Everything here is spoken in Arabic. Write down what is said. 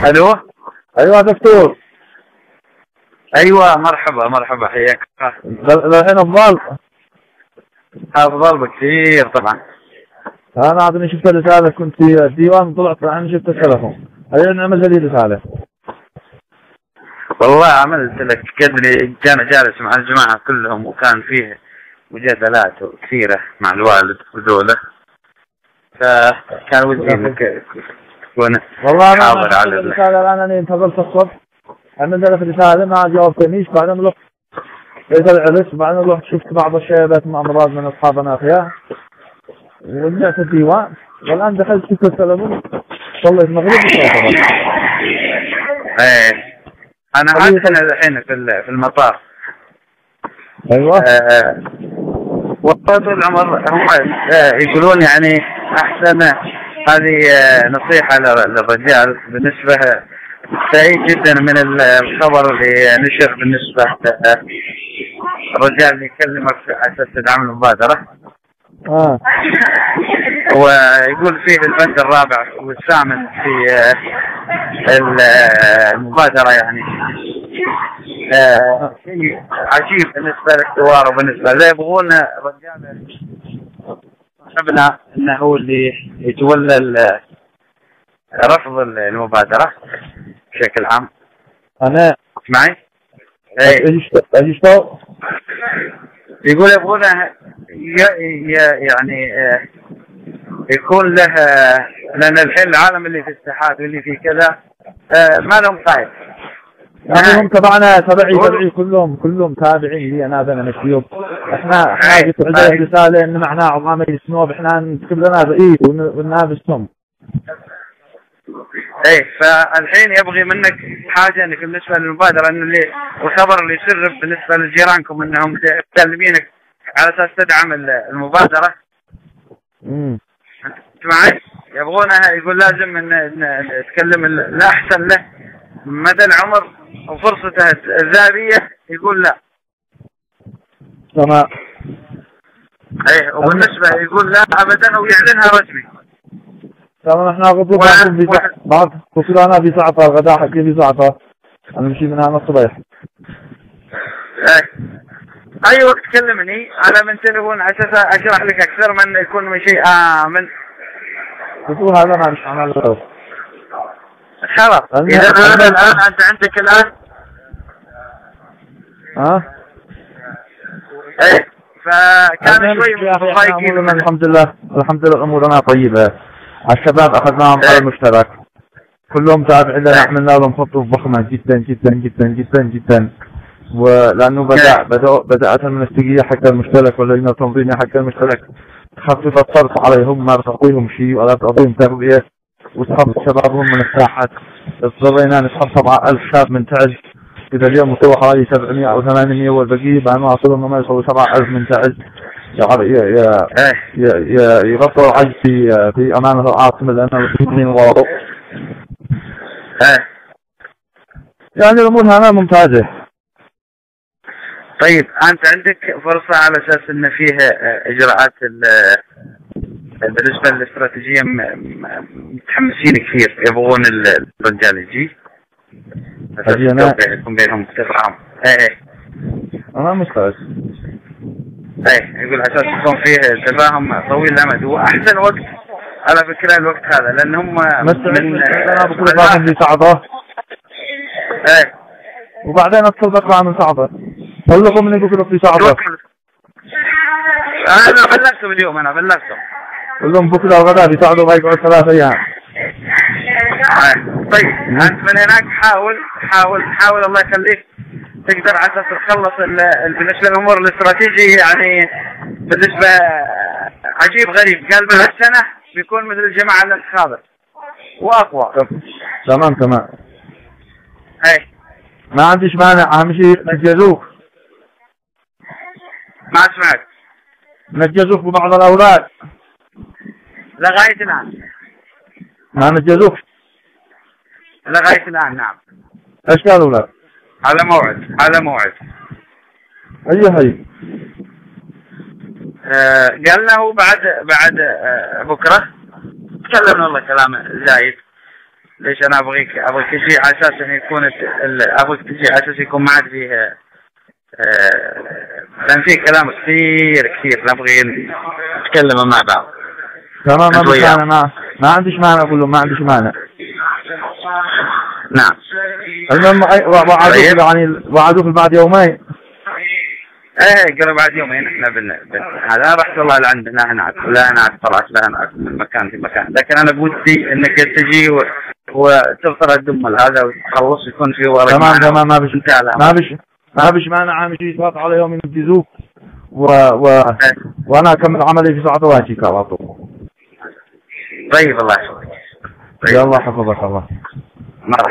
الو. ايوه دكتور. ايوه مرحبا مرحبا، حياك. الحين افضل. افضل بكثير طبعا. انا عاد شفت الرساله، كنت في الديوان طلعت الحين شفت التلفون. الحين عملت لي رساله. والله عملت لك كدري، كان جالس مع الجماعه كلهم وكان فيه مجادلات كثيره مع الوالد وذوله، فكان ودي انك تكون والله انا حاضر على الرساله الان. انا انتظرت الصبح، عملت لك رساله ما جاوبتنيش. بعدين رحت لقيت العرس، بعدين رحت شفت بعض الشباب مع امراض من اصحابنا فيها ورجعت الديوان. والان دخلت شفت التلفون، صليت مغرب وصلت. ايه انا عاد الحين في المطار. ايوه. والله طول العمر هم يقولون يعني احسن. هذه نصيحة للرجال بالنسبة، سعيد جدا من الخبر اللي نشر بالنسبة الرجال اللي يكلمك على اساس تدعم المبادرة. ويقول فيه البند الرابع والثامن في المبادرة، يعني شيء عجيب بالنسبة للثوار وبالنسبة لا يبغون رجال صاحبنا انه هو اللي يتولى رفض المبادرة بشكل عام. انا معي؟ ايش تو؟ يقول يبغونه يعني يكون له، لان الحين العالم اللي في الساحات واللي في كذا ما لهم خايف. يعني هم تبعنا تبعي كلهم تابعين لي. انا مشيوب. احنا جبت عندنا رساله ان معنا عظام السنوب، احنا نكتب لنا بايد وننافسهم. ايه فالحين يبغي منك حاجه انك بالنسبه للمبادره، انه اللي الخبر اللي يسر بالنسبه لجيرانكم انهم تكلمينك على اساس تدعم المبادره. انت معي؟ يبغونها، يقول لازم ان تكلم الاحسن له مدى العمر وفرصته الذهبيه، يقول لا. تمام. ايه وبالنسبه يقول لا ابدا ويعلنها رسمي. تمام. احنا قبل بعض وصلنا في ساعة الغداء حكي في ساعة. انا مشي من هنا الصباح. ايه اي وقت كلمني على من تليفون على اساس اشرح لك اكثر من يكون من شيء امن. بتقول هذا ما مش عمل له. خلاص اذا الان انت عندك الان ايه فكان شوي مضايقين. الحمد لله امورنا طيبه. الشباب اخذناهم على المشترك، كلهم تابعين لنا، عملنا لهم خطوه ضخمه جدا جدا جدا جدا جدا. ولانه بدات المنسقيه حق المشترك واللجنه التنظيميه حق المشترك تخفف الصرف عليهم، ما تعطيهم شيء ولا تعطيهم تربيه، وتخفف شبابهم من الساحات. اضطرينا نسحب 7000 شاب من تعز. اذا اليوم مستوى حوالي 700 او 800 والبقيه بعد ما وصلوا ما يسوي 7000 من تعز. يغطوا العجز في امانه العاصمه لان المسلمين غاروا. يعني الامور هنا ممتازه. طيب انت عندك فرصه على اساس ان فيه اجراءات بالنسبه للاستراتيجيه متحمسين كثير، يبغون الرجال يجي يكون بينهم تفاهم. ايه انا مستعد. ايه يقول عشان يكون فيه تفاهم طويل الامد واحسن وقت على فكره الوقت هذا، لان هم من انا بقول لهم في صعبه. ايه وبعدين اتصل بطلع من صعبه. قول لكم اني بقول في صعبه. انا بلغتهم اليوم، انا بلغتهم. قول لهم بكره الغداء بيساعدوا ما يقعد 3 ايام. طيب انت من هناك حاول الله يخليك تقدر على اساس تخلص بالنسبه للامور الاستراتيجيه. يعني بالنسبه عجيب غريب، قال بعد سنه بيكون مثل الجماعه اللي انتخابت واقوى. تمام. اي ما عنديش مانع، اهم شيء نجزوك. ما سمعت. نجزوك ببعض الاولاد لغايه الان. ما نجزوك لغايه الان. نعم. ايش قالوا لك؟ على موعد. هي قال له بعد بكره. تكلمنا والله كلام زايد، ليش انا ابغيك تجي على اساس انه يكون ابغيك تجي على اساس يكون معك فيه كان فيه كلام كثير نبغي نتكلم مع بعض. تمام ما عنديش مانع، اقول له ما عنديش مانع. نعم. المهم وعدوك بعد يومين. ايه قالوا بعد يومين احنا هذا رحت والله لعندنا هناك طلعت لهناك من مكان في مكان، لكن انا بودي انك تجي وتفطر الدمل هذا وتخلص يكون في ورق. تمام ما بيش مانع. عم يجي يتواصل على يوم ينجزوك وانا اكمل عملي في ساعة واجيك على طول. طيب الله يحفظك. يلا حفظك الله.